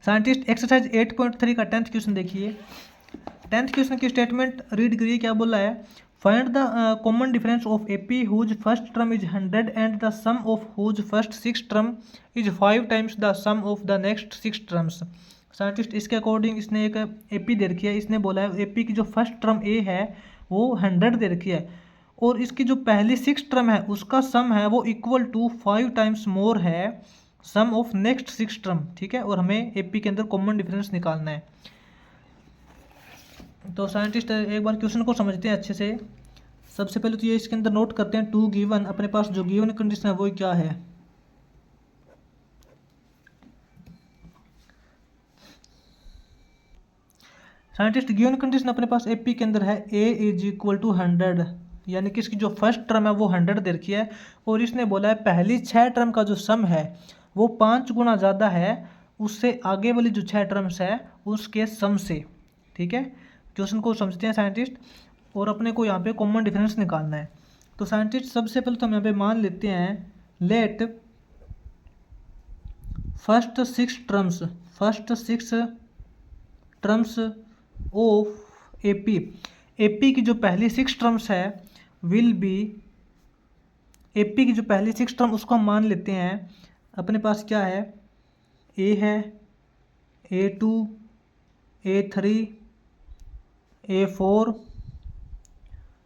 Scientist exercise 8.3 का 10th question देखिए। 10th question की स्टेटमेंट रीड करिए, क्या बोला है। Find the common difference of AP whose first term is 100 and the sum of whose first 6 term is 5 times the sum of the next 6 terms. Scientist इसके according इसने एक AP दे रखी है। इसने बोला है एपी की जो फर्स्ट टर्म ए है वो 100 दे रखी है और इसकी जो पहली 6 टर्म है उसका सम है वो इक्वल टू 5 टाइम्स मोर है सम ऑफ नेक्स्ट 6 टर्म। ठीक है, और हमें एपी के अंदर कॉमन डिफरेंस निकालना है। तो साइंटिस्ट एक बार क्वेश्चन को समझते हैं अच्छे से। सबसे पहले तो ये इसके अंदर नोट करते हैं टू गिवन, अपने पास जो गिवन कंडीशन है वो क्या है। साइंटिस्ट गिवन कंडीशन अपने पास एपी के अंदर है ए इज इक्वल टू 100, यानी कि इसकी जो फर्स्ट टर्म है वो 100 दे रखी है और इसने बोला है पहली 6 टर्म का जो सम है वो 5 गुना ज़्यादा है उससे आगे वाली जो 6 टर्म्स है उसके सम से। ठीक है, क्वेश्चन को समझते हैं साइंटिस्ट और अपने को यहाँ पे कॉमन डिफरेंस निकालना है। तो साइंटिस्ट सबसे पहले तो हम यहाँ पे मान लेते हैं let first 6 terms of AP की जो पहली 6 टर्म्स है विल बी, एपी की जो पहली 6 टर्म उसको हम मान लेते हैं। अपने पास क्या है, ए है, A2, A3, A4,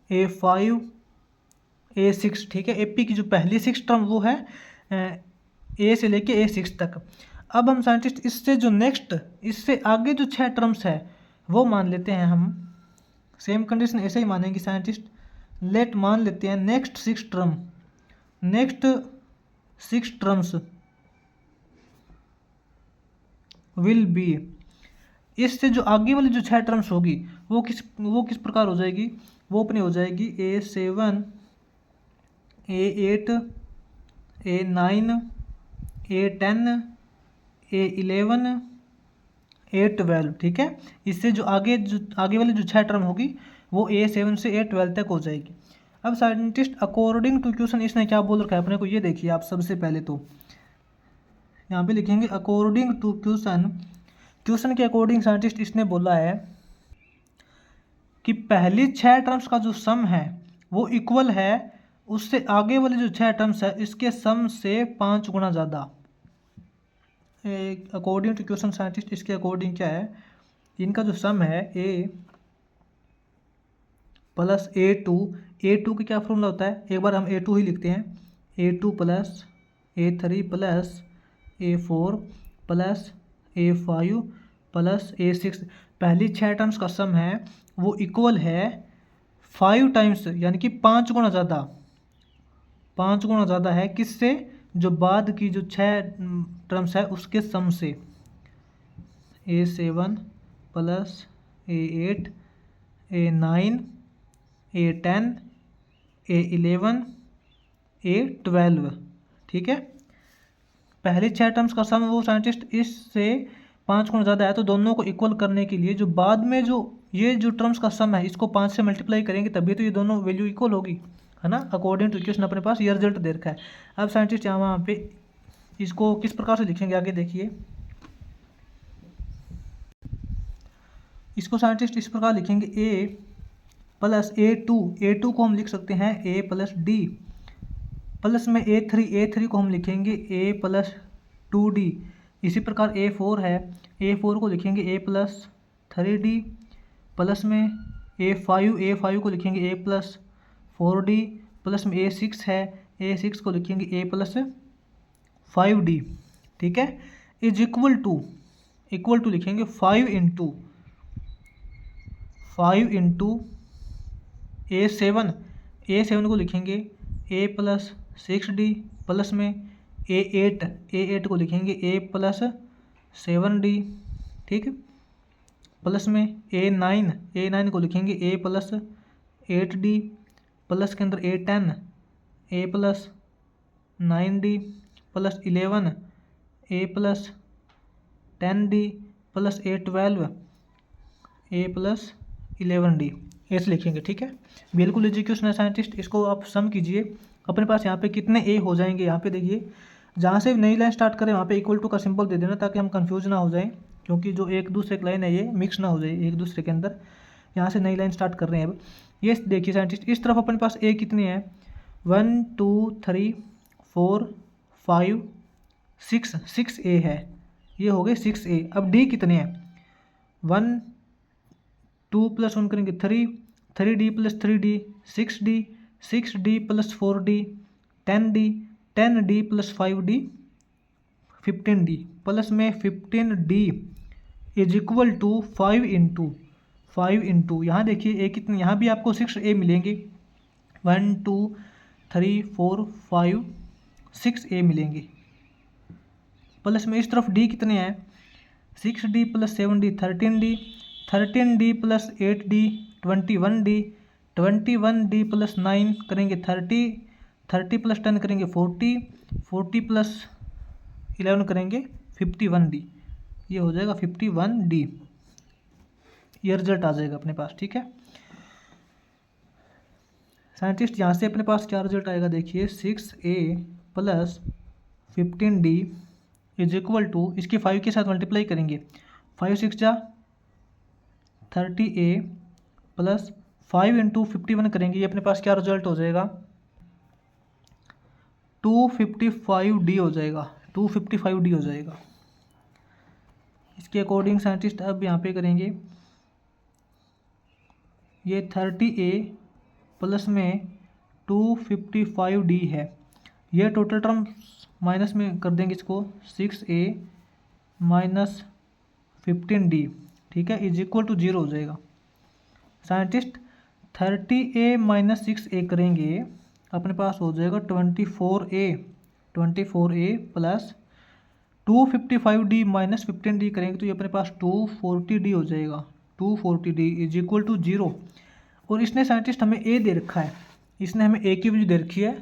A5, A6। ठीक है, एपी की जो पहली 6 टर्म वो है ए से लेके A6 तक। अब हम साइंटिस्ट इससे जो नेक्स्ट, इससे आगे जो 6 टर्म्स है वो मान लेते हैं हम। सेम कंडीशन ऐसे ही मानेंगे साइंटिस्ट। लेट मान लेते हैं नेक्स्ट 6 टर्म्स विल बी, इससे जो आगे वाली जो 6 टर्म्स होगी वो किस प्रकार हो जाएगी, वो अपनी हो जाएगी A7, A8, A9, A10, A11, A12। ठीक है, इससे जो आगे वाली जो 6 टर्म होगी वो A7 से A12 तक हो जाएगी। अब साइंटिस्ट अकॉर्डिंग टू क्वेश्चन इसने क्या बोल रखा है अपने को, ये देखिए आप। सबसे पहले तो यहाँ पे लिखेंगे अकॉर्डिंग टू क्वेश्चन के अकॉर्डिंग साइंटिस्ट इसने बोला है कि पहली 6 टर्म्स का जो सम है वो इक्वल है उससे आगे वाली जो 6 टर्म्स है इसके सम से 5 गुना ज़्यादा। अकॉर्डिंग टू क्वेश्चन साइंटिस्ट इसके अकॉर्डिंग क्या है, इनका जो सम है ए प्लस A2 की क्या फॉर्मूला होता है, एक बार हम A2 ही लिखते हैं। A2 plus A3 plus A4 plus A5 plus A6। पहली 6 टर्म्स का सम है वो इक्वल है 5 टाइम्स, यानी कि 5 गुना ज़्यादा है किससे, जो बाद की जो 6 टर्म्स है उसके सम से। A7 plus A8, A9, A10, A11, A12। ठीक है, पहले 6 टर्म्स का सम वो साइंटिस्ट इससे 5 गुना ज़्यादा है, तो दोनों को इक्वल करने के लिए जो बाद में जो ये जो टर्म्स का सम है इसको 5 से मल्टीप्लाई करेंगे तभी तो ये दोनों वैल्यू इक्वल होगी, है ना। अकॉर्डिंग टू इक्वेशन अपने पास ये रिजल्ट दे रखा है। अब साइंटिस्ट यहाँ पे इसको किस प्रकार से लिखेंगे आगे देखिए। इसको साइंटिस्ट इस प्रकार लिखेंगे A प्लस A2 को हम लिख सकते हैं A प्लस D, प्लस में A3 को हम लिखेंगे A प्लस 2D। इसी प्रकार A4 है, A4 को लिखेंगे A प्लस 3D, प्लस में A5 को लिखेंगे A प्लस 4D, प्लस में A6 है, A6 को लिखेंगे A प्लस 5D। ठीक है, इज इक्वल टू लिखेंगे 5 इंटू A7 को लिखेंगे A प्लस 6D, प्लस में A8 को लिखेंगे A प्लस 7D। ठीक है, प्लस में A9 को लिखेंगे A प्लस 8D, प्लस के अंदर A10 A plus 9D, plus 11 A plus 10D, plus A12 A plus 11D, ऐसे लिखेंगे। ठीक है, बिल्कुल इजी क्वेश्चन है साइंटिस्ट। इसको आप सम कीजिए, अपने पास यहाँ पे कितने ए हो जाएंगे। यहाँ पे देखिए, जहाँ से नई लाइन स्टार्ट करें वहाँ पे इक्वल टू का सिंबल दे देना ताकि हम कंफ्यूज ना हो जाएं। क्योंकि जो एक दूसरे की लाइन है ये मिक्स ना हो जाए एक दूसरे के अंदर। यहाँ से नई लाइन स्टार्ट कर रहे हैं अब। ये देखिए साइंटिस्ट, इस तरफ अपने पास ए कितने हैं, 1 2 3 4 5 6, 6A है, ये हो गए 6A। अब डी कितने हैं, 1 2 प्लस 1 करेंगे 3, 3D plus 3D 6D, 6D plus 4D 10D, 10D plus 5D 15D, plus में 15D is equal to 5 into यहाँ देखिए ए कितने, यहाँ भी आपको 6A मिलेंगे, 1 2 3 4 5 6A मिलेंगे। प्लस में इस तरफ डी कितने हैं, 6D plus 7D 13D, 13D plus 8D 21D, 21D plus 9 करेंगे 30, 30 प्लस 10 करेंगे 40, 40 प्लस 11 करेंगे 51D, ये हो जाएगा 51D। ये रिजल्ट आ जाएगा अपने पास, ठीक है साइंटिस्ट। यहाँ से अपने पास क्या रिजल्ट आएगा देखिए, 6A plus 15D is equal to, इसके 5 के साथ मल्टीप्लाई करेंगे, 5 6 जा 30A प्लस 5 इंटू 51 करेंगे, ये अपने पास क्या रिजल्ट हो जाएगा, 255D हो जाएगा, 255D हो जाएगा। इसके अकॉर्डिंग साइंटिस्ट अब यहाँ पे करेंगे, ये 30A प्लस में 255D है, ये टोटल टर्म माइनस में कर देंगे इसको, 6A माइनस 15D, ठीक है, इज इक्वल टू 0 हो जाएगा। साइंटिस्ट 30A माइनस 6A करेंगे, अपने पास हो जाएगा 24A, 24A plus 255D minus 15D करेंगे तो ये अपने पास 240D हो जाएगा, 240D इज इक्वल टू 0। और इसने साइंटिस्ट हमें ए दे रखा है, इसने हमें ए की वैल्यू दे रखी है,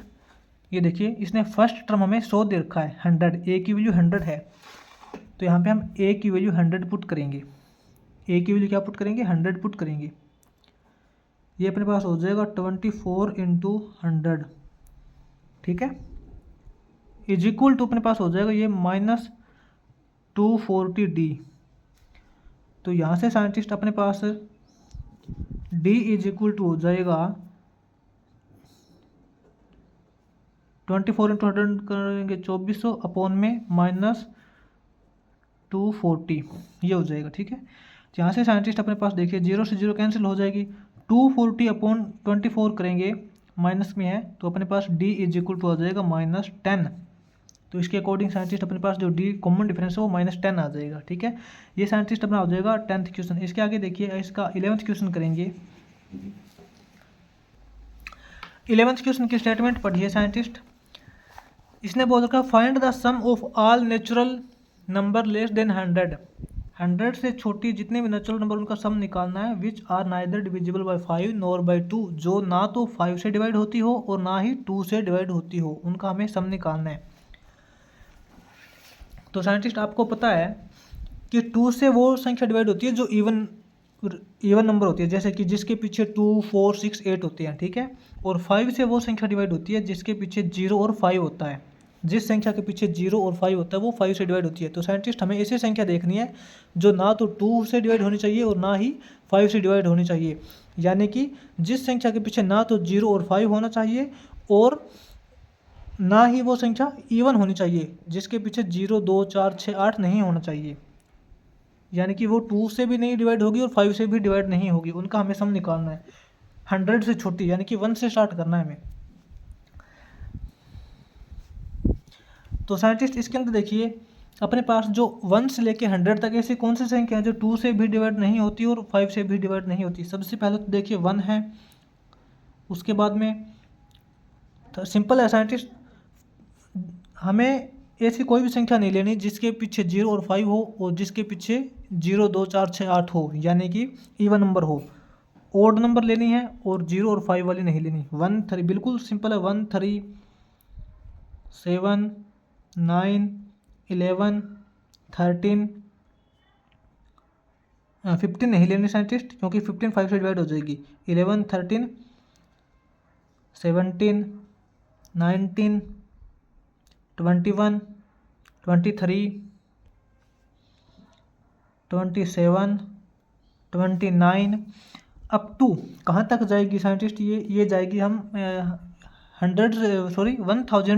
ये देखिए इसने फर्स्ट टर्म हमें 100 दे रखा है, 100, ए की वैल्यू 100 है, तो यहाँ पे हम ए की वैल्यू 100 पुट करेंगे, ए की वैल्यू क्या पुट करेंगे, 100 पुट करेंगे, ये अपने पास हो जाएगा 24 इंटू 100, ठीक है, इज इक्वल टू अपने पास हो जाएगा ये माइनस 240D। तो यहाँ से साइंटिस्ट अपने पास D इज इक्वल टू हो जाएगा 24 इंटू 100 करेंगे 2400 अपॉन में माइनस 240, ये हो जाएगा, ठीक है। यहाँ से साइंटिस्ट अपने पास देखिए 0 से 0 कैंसिल हो जाएगी, 240 अपॉन 24 करेंगे माइनस में है, तो अपने पास D इज इक्वल टू हो जाएगा -10। तो इसके अकॉर्डिंग साइंटिस्ट अपने पास जो D कॉमन डिफरेंस है वो -10 आ जाएगा, ठीक है। ये साइंटिस्ट अपना हो जाएगा 10th क्वेश्चन। इसके आगे देखिए इसका 11th क्वेश्चन करेंगे। 11th क्वेश्चन की स्टेटमेंट पढ़िए साइंटिस्ट। इसने बोल रखा find the sum of all natural number less than 100, 100 से छोटी जितने भी नेचुरल नंबर उनका सम निकालना है, which are neither divisible by 5 nor by 2, जो ना तो 5 से डिवाइड होती हो और ना ही 2 से डिवाइड होती हो, उनका हमें सम निकालना है। तो साइंटिस्ट आपको पता है कि 2 से वो संख्या डिवाइड होती है जो इवन नंबर होती है, जैसे कि जिसके पीछे 2 4 6 8 होते हैं, ठीक है। और 5 से वो संख्या डिवाइड होती है जिसके पीछे 0 और 5 होता है, जिस संख्या के पीछे 0 और 5 होता है वो 5 से डिवाइड होती है। तो साइंटिस्ट हमें ऐसी संख्या देखनी है जो ना तो 2 से डिवाइड होनी चाहिए और ना ही 5 से डिवाइड होनी चाहिए, यानी कि जिस संख्या के पीछे ना तो 0 और 5 होना चाहिए और ना ही वो संख्या इवन होनी चाहिए, जिसके पीछे 0 2 4 6 8 नहीं होना चाहिए, यानी कि वो 2 से भी नहीं डिवाइड होगी और 5 से भी डिवाइड नहीं होगी, उनका हमें सम निकालना है। 100 से छोटी यानी कि 1 से स्टार्ट करना है हमें। तो साइंटिस्ट इसके अंदर देखिए अपने पास जो 1 से लेके 100 तक ऐसी कौन सी संख्या है जो 2 से भी डिवाइड नहीं होती और 5 से भी डिवाइड नहीं होती। सबसे पहले तो देखिए 1 है, उसके बाद में तो सिंपल है साइंटिस्ट, हमें ऐसी कोई भी संख्या नहीं लेनी जिसके पीछे 0 और 5 हो और जिसके पीछे 0 2 4 6 8 हो, यानी कि इवन नंबर हो। ओड नंबर लेनी है और 0 और 5 वाली नहीं लेनी। 1 3 बिल्कुल सिंपल है, 1 3 7 9 11 13 15 नहीं लेनी साइंटिस्ट, क्योंकि 15 5 से डिवाइड हो जाएगी। 11 13 17 19 21 23 27, 29 अप टू कहाँ तक जाएगी साइंटिस्ट? ये जाएगी हम 1000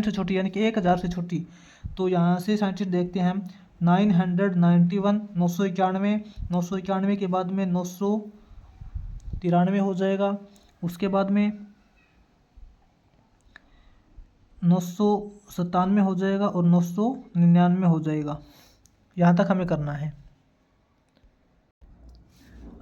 से छोटी, यानी कि 1000 से छोटी। तो यहाँ से साइंटिस्ट देखते हैं हम 991, 991, 991 के बाद में 993 हो जाएगा, उसके बाद में 997 हो जाएगा और 999 हो जाएगा। यहाँ तक हमें करना है।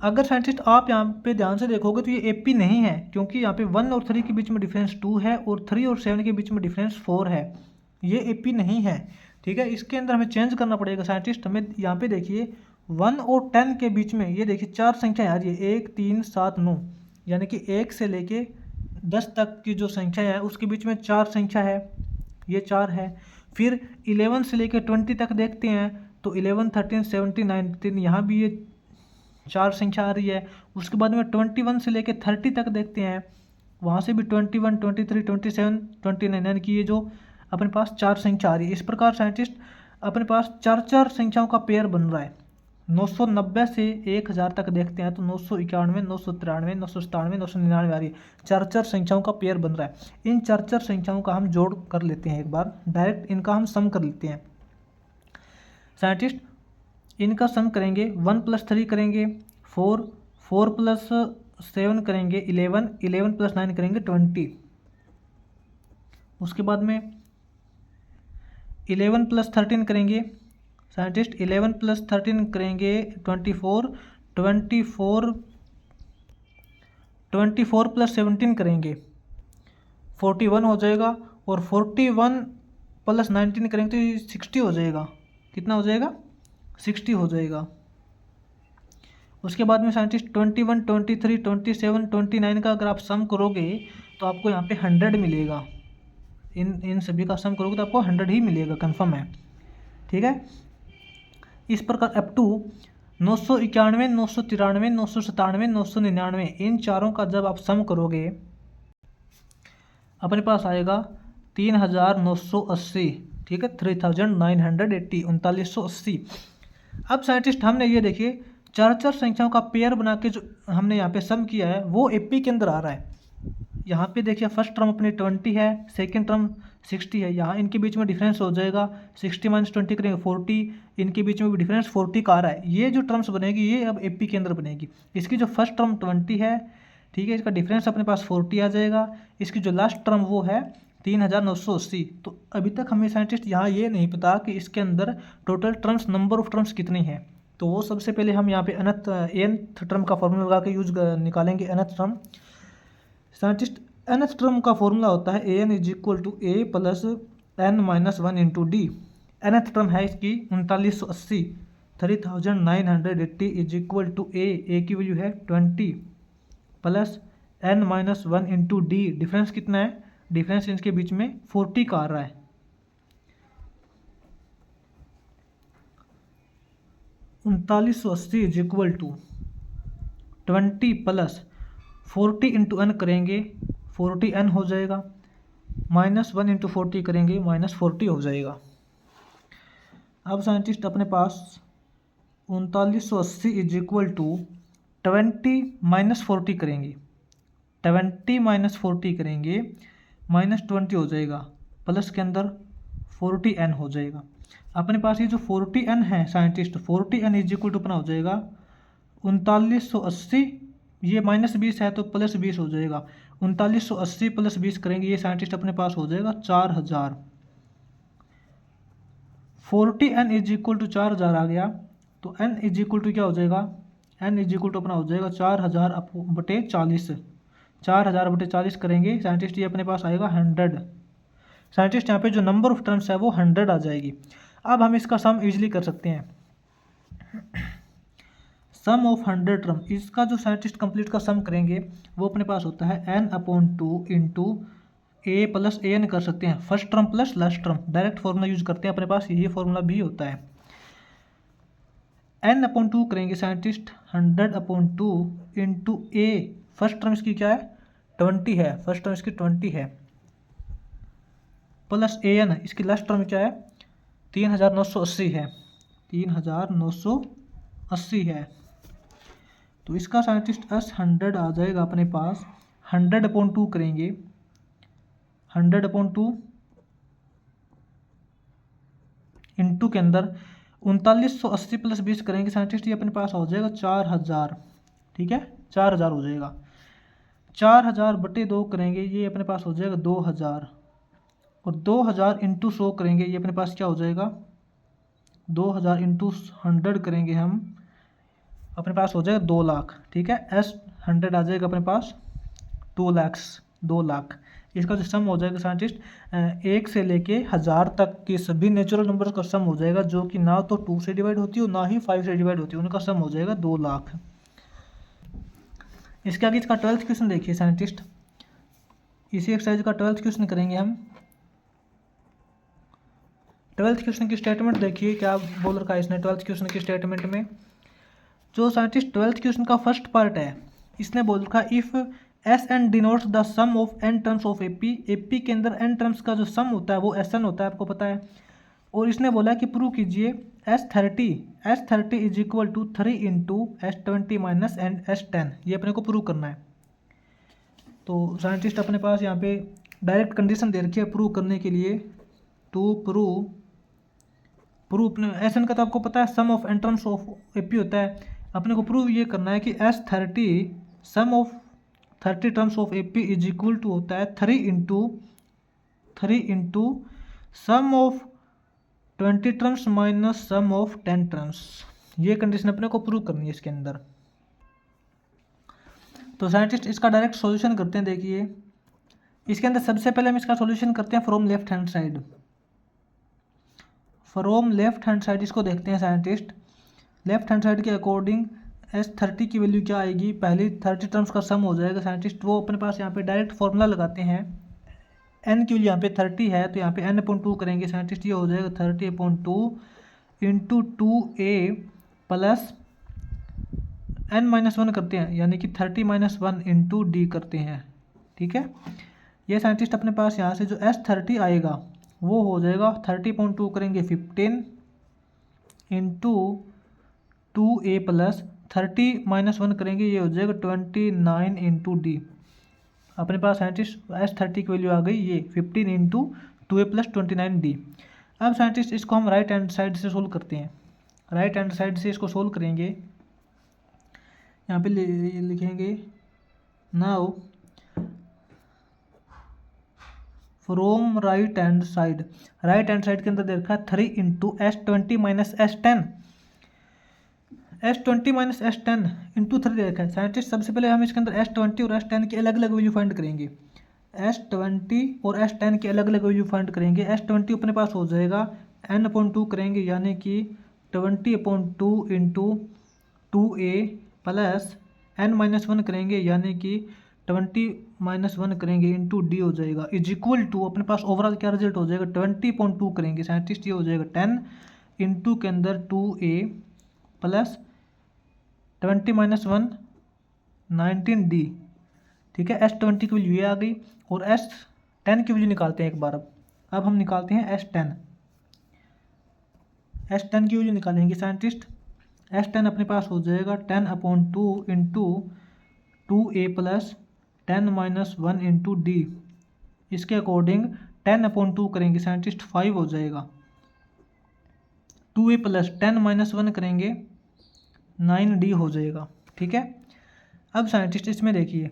अगर साइंटिस्ट आप यहाँ पे ध्यान से देखोगे तो ये एपी नहीं है, क्योंकि यहाँ पे 1 और 3 के बीच में डिफरेंस 2 है और 3 और 7 के बीच में डिफरेंस 4 है। ये एपी नहीं है, ठीक है। इसके अंदर हमें चेंज करना पड़ेगा साइंटिस्ट। हमें यहाँ पे देखिए 1 और 10 के बीच में ये देखिए 4 संख्या आ रही है, 1, 3, 7, 9, यानी कि 1 से लेके 10 तक की जो संख्या है उसके बीच में 4 संख्या है, ये 4 है। फिर 11 से लेके 20 तक देखते हैं तो 11, 13, 17, 19, यहाँ भी ये 4 संख्या आ रही है। उसके बाद में 21 से लेके 30 तक देखते हैं, वहाँ से भी 21, 23, 27, 29, यानी कि ये जो अपने पास 4 संख्या आ रही है। इस प्रकार साइंटिस्ट अपने पास 4 संख्याओं का पेयर बन रहा है। 990 से 1000 तक देखते हैं तो 991, 993, 997, 999 आ रही है। 4 संख्याओं का पेयर बन रहा है। इन 4 संख्याओं का हम जोड़ कर लेते हैं, एक बार डायरेक्ट इनका हम सम कर लेते हैं। साइंटिस्ट इनका सम करेंगे, 1 + 3 करेंगे 4, 4 + 7 करेंगे 11, 11 + 9 करेंगे 20। उसके बाद में 11 + 13 करेंगे साइंटिस्ट, 11 + 13 करेंगे 24, 24 + 17 करेंगे 41 हो जाएगा, और 41 + 19 करेंगे तो 60 हो जाएगा। कितना हो जाएगा? 60 हो जाएगा। उसके बाद में साइंटिस्ट 21, 23, 27, 29 का अगर आप सम करोगे तो आपको यहाँ पे 100 मिलेगा। इन सभी का सम करोगे तो आपको 100 ही मिलेगा, कंफर्म है, ठीक है। इस प्रकार अप टू 991, 993, 997, 999 इन चारों का जब आप सम करोगे अपने पास आएगा 3980, ठीक है, 3980, 3980। अब साइंटिस्ट हमने ये देखिए 4 संख्याओं का पेयर बना के जो हमने यहाँ पे सम किया है वो एपी के अंदर आ रहा है। यहाँ पे देखिए फर्स्ट टर्म अपनी 20 है, सेकंड टर्म 60 है, यहाँ इनके बीच में डिफरेंस हो जाएगा 60 - 20 करेंगे 40, इनके बीच में भी डिफरेंस 40 का आ रहा है। ये जो टर्म्स बनेगी ये अब एपी के अंदर बनेगी। इसकी जो फर्स्ट टर्म 20 है, ठीक है, इसका डिफरेंस अपने पास 40 आ जाएगा। इसकी जो लास्ट टर्म वो है 3980। तो अभी तक हमें साइंटिस्ट यहाँ ये नहीं पता कि इसके अंदर total terms, number of terms कितनी है। तो वो सबसे पहले हम यहाँ पे nth टर्म का फॉर्मूला लगा के निकालेंगे nth term. Scientist nth term का फॉर्मूला होता है an = a + n - 1 × d। nth term है इसकी 3980, 3980 = a की वैल्यू है 20 + n - 1 × d। डिफरेंस कितना है? डिफरेंस इनके बीच में 40 का आ रहा है। 3980 = 20 + 40 × n करेंगे 40n हो जाएगा, -1 × 40 करेंगे -40 हो जाएगा। अब साइंटिस्ट अपने पास 3980 = 20 - 40 करेंगे, 20 - 40 करेंगे -20 हो जाएगा, प्लस के अंदर 40n हो जाएगा। अपने पास ये जो 40n है साइंटिस्ट, 40n = अपना हो जाएगा 3980, ये -20 है तो +20 हो जाएगा। 3980 + 20 करेंगे, ये साइंटिस्ट अपने पास हो जाएगा 4000। 40n = 4000 आ गया, तो n = क्या हो जाएगा? n = अपना हो जाएगा 4000/40। 4000/40 करेंगे साइंटिस्ट, ये अपने पास आएगा 100। साइंटिस्ट यहाँ पे जो नंबर ऑफ टर्म्स है वो 100 आ जाएगी। अब हम इसका सम इजीली कर सकते हैं। सम ऑफ 100 टर्म, इसका जो साइंटिस्ट कंप्लीट का सम करेंगे वो अपने पास होता है n/2 × a + an कर सकते हैं, first term plus last term. Direct formula use करते हैं, अपने पास यही फॉर्मूला भी होता है। n/2 करेंगे साइंटिस्ट 100/2 × a, फर्स्ट टर्म इसकी क्या है? 20 है, फर्स्ट टर्म इसकी 20 है, प्लस an, इसकी लास्ट टर्म क्या है? 3980 है, 3980 80 है, तो इसका साइंटिस्ट एस 100 आ जाएगा अपने पास। 100/2 करेंगे, 100/2 इंटू के अंदर 3980 + 20 करेंगे साइंटिस्ट, ये अपने पास हो जाएगा 4000। ठीक है, 4000 हो जाएगा। 4000/2 करेंगे, ये अपने पास हो जाएगा 2000, और 2000 इंटू 100 करेंगे, ये अपने पास क्या हो जाएगा 2000 इंटू 100 करेंगे हम, अपने पास हो जाएगा 2 लाख। ठीक है, एस 100 आ जाएगा अपने पास 2 लाख। इसका जो सम हो जाएगा साइंटिस्ट 1 से लेके 1000 तक के सभी नेचुरल नंबर का सम हो जाएगा, जो कि ना तो 2 से डिवाइड होती है और ना ही 5 से डिवाइड होती है, उनका सम हो जाएगा 2 लाख। इसके आगे इसका 12th क्वेश्चन देखिए साइंटिस्ट, इसी एक्सरसाइज का 12th क्वेश्चन करेंगे हम। 12th क्वेश्चन की स्टेटमेंट देखिए क्या बोल रखा है इसने 12th क्वेश्चन की स्टेटमेंट में। जो साइंटिस्ट 12th क्वेश्चन का फर्स्ट पार्ट है, इसने बोल रखा if S n denotes the sum of n terms of AP, AP के अंदर एन टर्म्स का जो सम होता है वो एस एन होता है, आपको पता है। और इसने बोला कि प्रूव कीजिए S30 is equal to 3 into S20 minus and S10, ये अपने को प्रूव करना है। तो साइंटिस्ट अपने पास यहाँ पे डायरेक्ट कंडीशन दे रखी है प्रूव करने के लिए। टू प्रूव अपने एस एन का तो आपको पता है sum of n terms of AP होता है, अपने को प्रूव ये करना है कि S30 sum of 30 terms of AP is equal to होता है 3 into sum of 20 terms minus sum of 10 terms. ये कंडीशन अपने को प्रूव करनी है इसके अंदर। तो साइंटिस्ट इसका डायरेक्ट सॉल्यूशन करते हैं। देखिए इसके अंदर सबसे पहले हम इसका सॉल्यूशन करते हैं from left hand side. From left hand side इसको देखते हैं साइंटिस्ट। लेफ्ट हैंड साइड के अकॉर्डिंग S30 की वैल्यू क्या आएगी, पहले 30 टर्म्स का सम हो जाएगा साइंटिस्ट, वो अपने पास यहाँ पे डायरेक्ट फॉर्मूला लगाते हैं। n की वैल्यू यहाँ पे 30 है, तो यहाँ पे n/2 करेंगे साइंटिस्ट, ये हो जाएगा 30/2 इंटू 2a प्लस n-1 करते हैं, यानी कि 30-1 इंटू d करते हैं। ठीक है, ये साइंटिस्ट अपने पास यहाँ से जो S30 आएगा वो हो जाएगा 30/2 करेंगे 15 इंटू 2a प्लस 30-1 करेंगे, ये हो जाएगा 29 इंटू d। अपने पास साइंटिस्ट S30 की वैल्यू आ गई ये 15 इंटू 2a प्लस 29d। अब साइंटिस्ट इसको हम राइट हैंड साइड से सोल्व करते हैं। राइट हैंड साइड से इसको सोल्व करेंगे, यहाँ पे लिखेंगे now from right hand side. Right hand side के अंदर दे रखा है 3 into S20 minus S10, S20 minus S10 into 3 दे रखा है साइंटिस्ट। सबसे पहले हम इसके अंदर S20 और S10 की अलग अलग वैल्यू फाइंड करेंगे। S20 और S10 की अलग अलग वैल्यू फाइंड करेंगे। S20 अपने पास हो जाएगा n/2 करेंगे, यानी कि 20/2 इंटू 2a प्लस n-1 करेंगे, यानी कि 20-1 करेंगे इंटू d हो जाएगा, इज इक्वल टू अपने पास ओवरऑल क्या रिजल्ट हो जाएगा 20/2 करेंगे साइंटिस्ट, ये हो जाएगा 10 इंटू के अंदर 2a प्लस 20-1 19d। ठीक है, S20 की वैल्यू ये आ गई और S10 की वैल्यू निकालते हैं एक बार। अब हम निकालते हैं S10 की वैल्यू निकालेंगे साइंटिस्ट। S10 अपने पास हो जाएगा 10/2 into 2a plus 10-1 into d। इसके अकॉर्डिंग 10/2 करेंगे साइंटिस्ट 5 हो जाएगा, 2a प्लस 10-1 करेंगे 9d हो जाएगा। ठीक है, अब साइंटिस्ट इसमें देखिए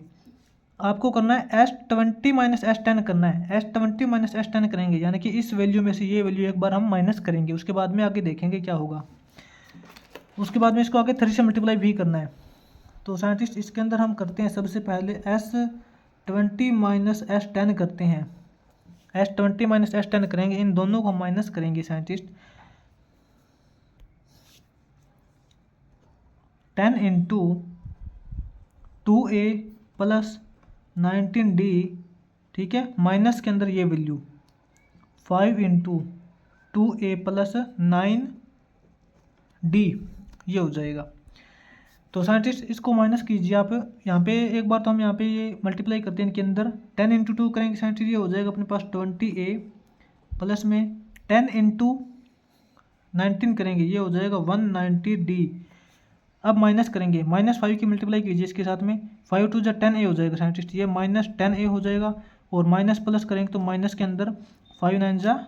आपको करना है S20 माइनस S10 करना है। S20 माइनस S10 करेंगे, यानी कि इस वैल्यू में से ये वैल्यू एक बार हम माइनस करेंगे, उसके बाद में आगे देखेंगे क्या होगा। उसके बाद में इसको आगे 3 से मल्टीप्लाई भी करना है। तो साइंटिस्ट इसके अंदर हम करते हैं सबसे पहले S20 माइनस S10 करते हैं। S20 माइनस S10 करेंगे, इन दोनों को माइनस करेंगे scientist. 10 into 2a plus 19d। ठीक है, माइनस के अंदर ये value 5 into 2a plus 9d ये हो जाएगा। तो साइंटिस्ट इसको माइनस कीजिए आप। यहाँ पे एक बार तो हम यहाँ पे ये मल्टीप्लाई करते हैं इनके अंदर, 10 इंटू 2 करेंगे साइंटिस्ट, ये हो जाएगा अपने पास 20a प्लस में 10 इंटू 19 करेंगे, ये हो जाएगा 190d अब माइनस करेंगे, -5 की मल्टीप्लाई कीजिए इसके साथ में, 5 टू 10a हो जाएगा साइंटिस्ट, ये -10a हो जाएगा। और माइनस प्लस करेंगे तो माइनस के अंदर 5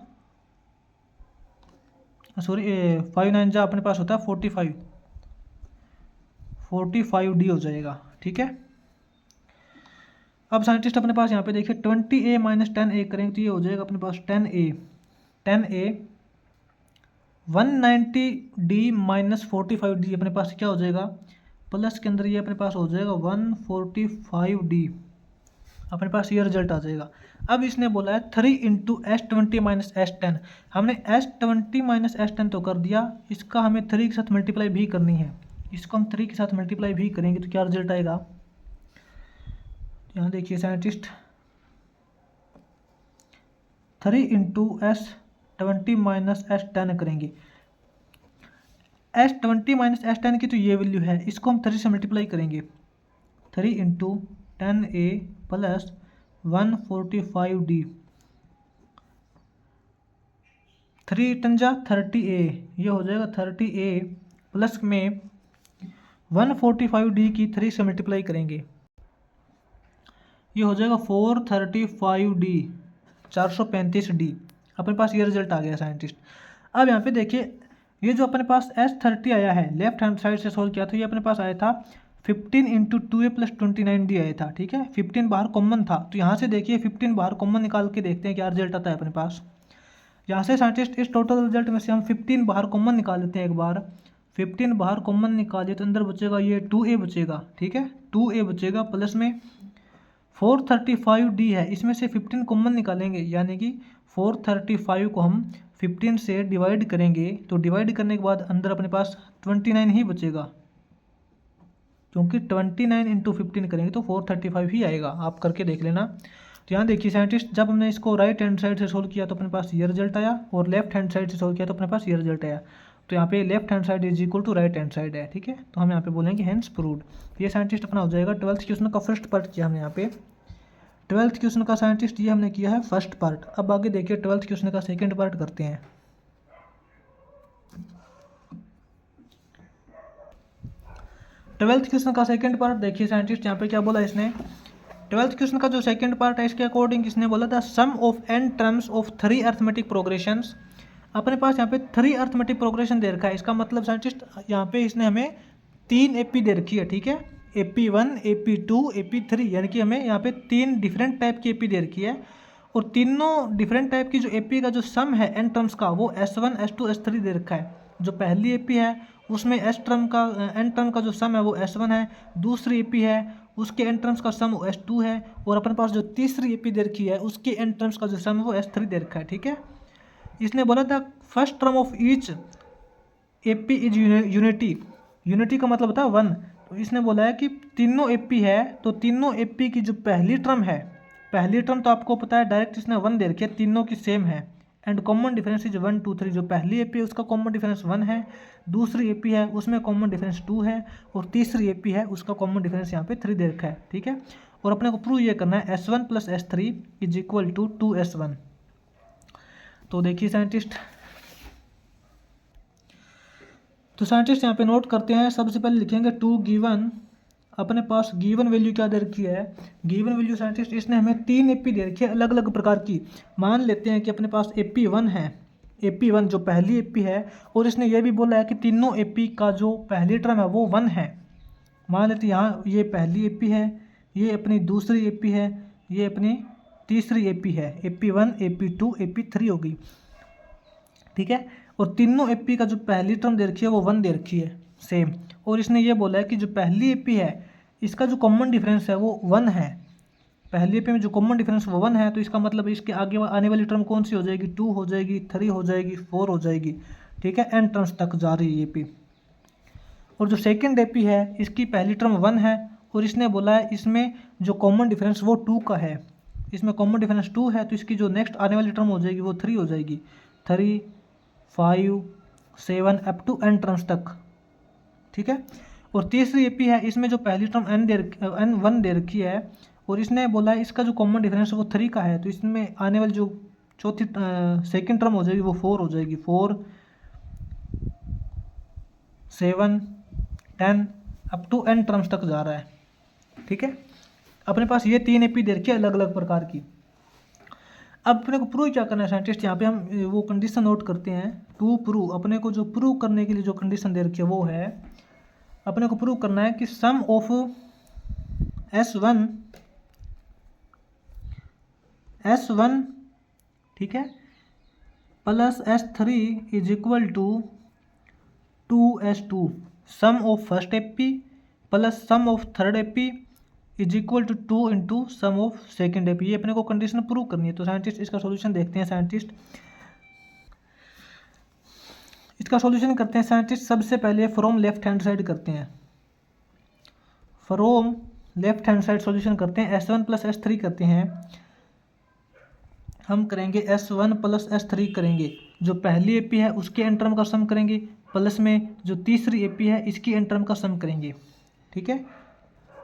9 अपने पास होता है 45d हो जाएगा। ठीक है, अब साइंटिस्ट अपने पास यहाँ पे देखिए 20a - 10a करेंगे तो ये हो जाएगा अपने पास 10a 190d - 45d अपने पास क्या हो जाएगा, प्लस के अंदर ये अपने पास हो जाएगा 145d, अपने पास ये रिजल्ट आ जाएगा। अब इसने बोला है 3 × S20 - S10, हमने S20 - S10 तो कर दिया, इसका हमें 3 के साथ मल्टीप्लाई भी करनी है, इसको हम 3 के साथ मल्टीप्लाई भी करेंगे तो क्या रिजल्ट आएगा, यहाँ देखिए साइंटिस्ट 3 × S20 - S10 करेंगे, S20 - S10 की तो ये वैल्यू है, इसको हम 3 से मल्टीप्लाई करेंगे, 3 × 10a + 145d, 3 × 30a, ये हो जाएगा 30a प्लस में 145d की 3 से मल्टीप्लाई करेंगे, ये हो जाएगा 435d 435d, अपने पास ये रिजल्ट आ गया साइंटिस्ट। अब यहाँ पे देखिए ये जो अपने पास S30 आया है, लेफ्ट हैंड साइड से सोल्व किया तो ये अपने पास आया था 15 × 2a + 29d आया था। ठीक है, 15 बाहर कॉमन था, तो यहाँ से देखिए 15 बाहर कॉमन निकाल के देखते हैं क्या रिजल्ट आता है अपने पास। यहाँ से साइंटिस्ट इस टोटल रिजल्ट में से हम 15 बाहर कॉमन निकाल लेते हैं एक बार, 15 बाहर कॉमन निकालिए तो अंदर बचेगा ये 2a बचेगा। ठीक है, 2a बचेगा प्लस में 435d है, इसमें से 15 कॉमन निकालेंगे, यानी कि 435 को हम 15 से डिवाइड करेंगे तो डिवाइड करने के बाद अंदर अपने पास 29 ही बचेगा, क्योंकि 29 × 15 करेंगे तो 435 ही आएगा, आप करके देख लेना। तो यहाँ देखिए साइंटिस्ट जब हमने इसको राइट हैंड साइड से सोल्व किया तो अपने पास ये रिजल्ट आया, और लेफ्ट हैंड साइड से सोल्व किया तो अपने पास ये रिजल्ट आया। तो यहाँ पे left hand side = right hand side है। ठीक है, तो हम यहाँ पे बोलेंगे हेंस प्रूव्ड। ये साइंटिस्ट अपना हो जाएगा 12th क्वेश्चन का फर्स्ट पार्ट किया हमने यहाँ पे, 12th क्वेश्चन का साइंटिस्ट ये हमने किया है फर्स्ट पार्ट। अब आगे देखिए 12th क्वेश्चन का सेकंड पार्ट करते हैं। ट्वेल्थ क्वेश्चन का सेकंड पार्ट देखिए साइंटिस्ट यहाँ पे क्या बोला इसने, 12th क्वेश्चन का जो सेकंड पार्ट है इसके अकॉर्डिंग इसने बोला था sum of n terms of 3 arithmetic progressions. अपने पास यहाँ पे 3 अर्थमेटिक प्रोग्रेशन दे रखा है, इसका मतलब साइंटिस्ट यहाँ पे इसने हमें 3 AP दे रखी है। ठीक है, AP1 AP2 AP3, यानी कि हमें यहाँ पे 3 डिफरेंट टाइप की AP दे रखी है, और तीनों डिफरेंट टाइप की जो AP का जो सम है n टर्म्स का वो S1 S2 S3 दे रखा है। जो पहली AP है उसमें n टर्म का जो सम है वो S1 है, दूसरी AP है उसके n टर्म्स का सम S2 है, और अपने पास जो तीसरी AP दे रखी है उसके n टर्म्स का जो सम है वो S3 दे रखा है। ठीक है, इसने बोला था first term of each AP is unity का मतलब होता है 1। तो इसने बोला है कि तीनों AP है तो तीनों AP की जो पहली टर्म तो आपको पता है डायरेक्ट इसने 1 दे रखी है, तीनों की सेम है, एंड कॉमन डिफरेंस इज 1 2 3। जो पहली AP है उसका कॉमन डिफरेंस 1 है, दूसरी AP है उसमें कॉमन डिफरेंस 2 है, और तीसरी AP है उसका कॉमन डिफरेंस यहाँ पे 3 दे रखा है। ठीक है, और अपने को प्रूव ये करना है S1 + S3 = 2S1। तो देखिए साइंटिस्ट, यहाँ पे नोट करते हैं। सबसे पहले लिखेंगे 2 गिवन, अपने पास गिवन वैल्यू क्या दे रखी है, गिवन वैल्यू साइंटिस्ट इसने हमें 3 AP दे रखी है अलग अलग प्रकार की। मान लेते हैं कि अपने पास AP1 है, AP1 जो पहली AP है, और इसने ये भी बोला है कि तीनों AP का जो पहली टर्म है वो 1 है। मान लेते हैं यहाँ ये पहली AP है, ये अपनी दूसरी AP है, ये अपनी तीसरी AP है, AP1 AP2 AP3 होगी। ठीक है, और तीनों AP का जो पहली टर्म दे रखी है वो 1 दे रखी है सेम, और इसने ये बोला है कि जो पहली AP है इसका जो कॉमन डिफरेंस है वो 1 है। पहली AP में जो कॉमन डिफरेंस वो 1 है, तो इसका मतलब इसके आगे आने वाली टर्म कौन सी हो जाएगी, 2 हो जाएगी, 3 हो जाएगी, 4 हो जाएगी। ठीक है, n टर्म्स तक जा रही है AP। और जो सेकेंड AP है इसकी पहली टर्म 1 है, और इसने बोला है इसमें जो कॉमन डिफरेंस वो 2 का है, इसमें कॉमन डिफरेंस 2 है, तो इसकी जो नेक्स्ट आने वाली टर्म हो जाएगी वो 3 हो जाएगी, 3 5 7 अप टू n टर्म्स तक। ठीक है, और तीसरी AP है इसमें जो पहली टर्म n1 दे रखी है, और इसने बोला है इसका जो कॉमन डिफरेंस है वो 3 का है, तो इसमें आने वाली जो चौथी सेकंड टर्म हो जाएगी वो 4 हो जाएगी, 4 7 10 अप टू n टर्म्स तक जा रहा है। ठीक है, अपने पास ये 3 AP दे रखी है अलग अलग प्रकार की। अब अपने को प्रूव क्या करना है साइंटिस्ट, यहाँ पे हम वो कंडीशन नोट करते हैं। टू प्रूव, अपने को जो प्रूव करने के लिए जो कंडीशन दे रखी है वो है, अपने को प्रूव करना है कि सम ऑफ S1 ठीक है plus S3 is equal to 2S2, sum of first AP plus sum of third AP is equal to 2 into sum of second AP। ये अपने को कंडीशन प्रूव करनी है। तो साइंटिस्ट इसका सॉल्यूशन देखते हैं। साइंटिस्ट इसका सॉल्यूशन करते हैं। साइंटिस्ट सबसे पहले फ्रॉम लेफ्ट हैंड साइड करते हैं, from left hand side solution करते हैं। S1 प्लस S3 करते हैं, हम करेंगे S1 प्लस S3 करेंगे, जो पहली AP है उसके एन टर्म का सम करेंगे, प्लस में जो तीसरी AP है इसकी एन टर्म का सम करेंगे। ठीक है,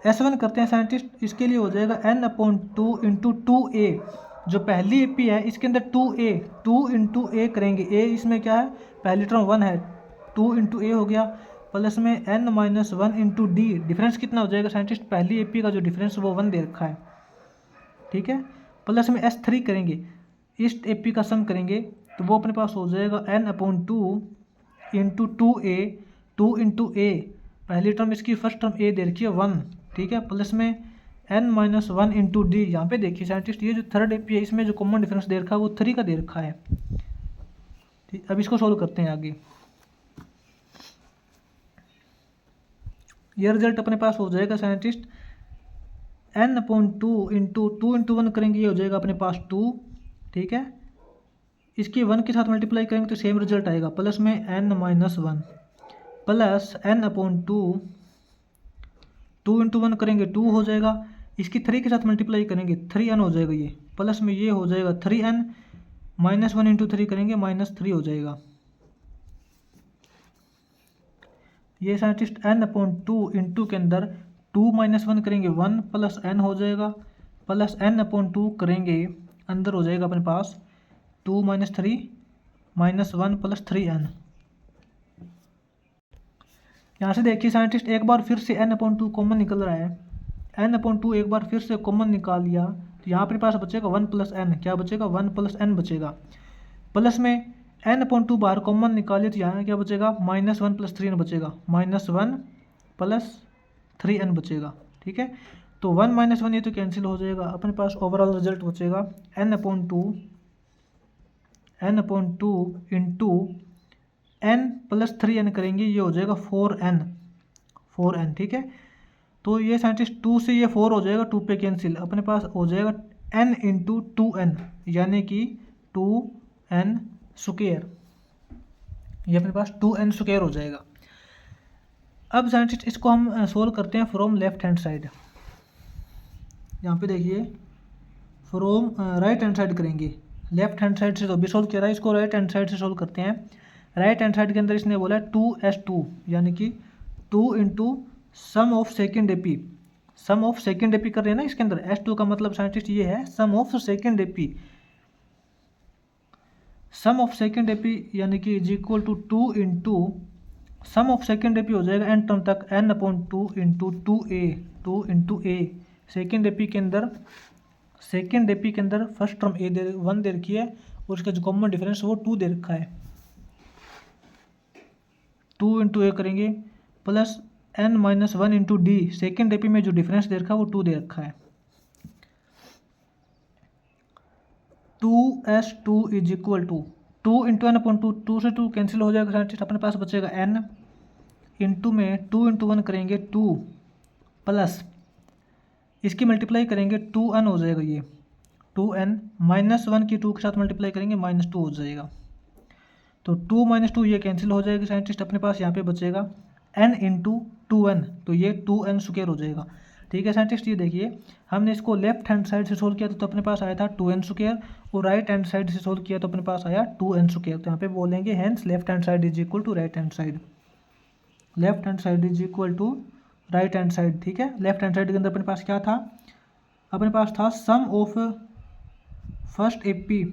S1 करते हैं साइंटिस्ट, इसके लिए हो जाएगा n/2 इंटू 2a, जो पहली AP है इसके अंदर 2 इंटू a करेंगे। a इसमें क्या है, पहली टर्म 1 है, 2 इंटू a हो गया, प्लस में n-1 इंटू d, डिफरेंस कितना हो जाएगा साइंटिस्ट, पहली AP का जो डिफरेंस वो 1 दे रखा है। ठीक है, प्लस में S3 करेंगे, इस AP का सम करेंगे, तो वो अपने पास हो जाएगा n/2 into 2a, 2 into a, पहली टर्म इसकी फर्स्ट टर्म a दे रखी है 1। ठीक है, प्लस में n-1 इंटू डी। यहाँ पे देखिए साइंटिस्ट, ये जो थर्ड AP है इसमें जो कॉमन डिफरेंस दे रखा है वो 3 का दे रखा है। ठीक, अब इसको सोल्व करते हैं आगे। ये रिजल्ट अपने पास हो जाएगा साइंटिस्ट n/2 इंटू 2 इंटू 1 करेंगे, ये हो जाएगा अपने पास 2। ठीक है, इसकी 1 के साथ मल्टीप्लाई करेंगे तो सेम रिजल्ट आएगा, प्लस में n-1 प्लस n/2, 2 इंटू 1 करेंगे 2 हो जाएगा, इसकी 3 के साथ मल्टीप्लाई करेंगे 3n हो जाएगा ये, प्लस में ये हो जाएगा 3n, -1 इंटू 3 करेंगे -3 हो जाएगा। ये साइंटिस्ट n/2 इंटू के अंदर 2 - 1 करेंगे 1 प्लस n हो जाएगा, प्लस n/2 करेंगे अंदर हो जाएगा अपने पास 2 - 3 -1 प्लस 3n। यहाँ से देखिए साइंटिस्ट, एक बार फिर से n/2 कॉमन निकल रहा है, n/2 एक बार फिर से कॉमन निकाल लिया तो यहाँ अपने पास बचेगा 1 प्लस n, क्या बचेगा 1 प्लस n बचेगा, प्लस में n/2 बाहर कॉमन निकालिए तो यहाँ क्या बचेगा -1 प्लस 3n बचेगा, -1 प्लस 3n बचेगा। ठीक है, तो 1 - 1 ये तो कैंसिल हो जाएगा, अपने पास ओवरऑल रिजल्ट बचेगा n/2 into n plus 3n करेंगे, ये हो जाएगा 4n। ठीक है, तो ये साइंटिस्ट 2 से ये 4 हो जाएगा, 2 पे कैंसिल, अपने पास हो जाएगा n इंटू 2n, यानी कि 2n स्क्वायर, ये अपने पास 2n स्क्वायर हो जाएगा। अब साइंटिस्ट इसको हम सोल्व करते हैं फ्रॉम लेफ्ट हैंड साइड। यहाँ पे देखिए फ्रॉम राइट हैंड साइड करेंगे, लेफ्ट हैंड साइड से तो अभी सोल्व किया था, इसको राइट हैंड साइड से सोल्व करते हैं। राइट हैंड साइड के अंदर इसने बोला 2s2, यानी कि 2 into sum of second AP, sum of second AP कर रहे हैं ना इसके अंदर, S2 का मतलब साइंटिस्ट ये है sum of second AP, sum of second AP यानी कि is equal to 2 into sum of second AP हो जाएगा एन टर्म तक n/2 into 2 into a, second AP के अंदर फर्स्ट टर्म a 1 दे रखी है और उसका जो कॉमन डिफरेंस वो 2 दे रखा है, 2 इंटू a करेंगे, plus n-1 into D, second AP में जो डिफरेंस दे रखा है वो 2 दे रखा है, 2s2 is equal to 2 into n/2, 2 से 2 कैंसिल हो जाएगा साइंटिस्ट, अपने पास बचेगा n, इंटू में 2 इंटू 1 करेंगे 2, प्लस इसकी मल्टीप्लाई करेंगे 2n हो जाएगा, ये 2n -1 की 2 के साथ मल्टीप्लाई करेंगे -2 हो जाएगा, तो 2 - 2 ये कैंसिल हो जाएगा साइंटिस्ट, अपने पास यहाँ पे बचेगा n इंटू 2n, तो ये 2n स्क्वायर हो जाएगा। ठीक है साइंटिस्ट, ये देखिए हमने इसको लेफ्ट हैंड साइड से सोल्व किया तो अपने पास आया था 2n स्क्वायर, और राइट हैंड साइड से सोल्व किया तो अपने पास आया 2n स्क्वायर। तो यहाँ पे बोलेंगे hence left hand side is equal to right hand side, left hand side is equal to right hand side. ठीक है, लेफ्ट हैंड साइड के अंदर अपने पास क्या था, अपने पास था sum of first AP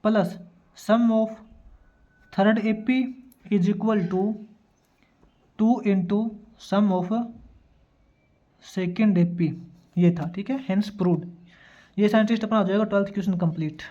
plus sum of third AP is equal to 2 into sum of second AP ये था, ठीक है, हेंस प्रूव्ड। ये साइंटिस्ट अपना हो जाएगा 12th क्वेश्चन कंप्लीट।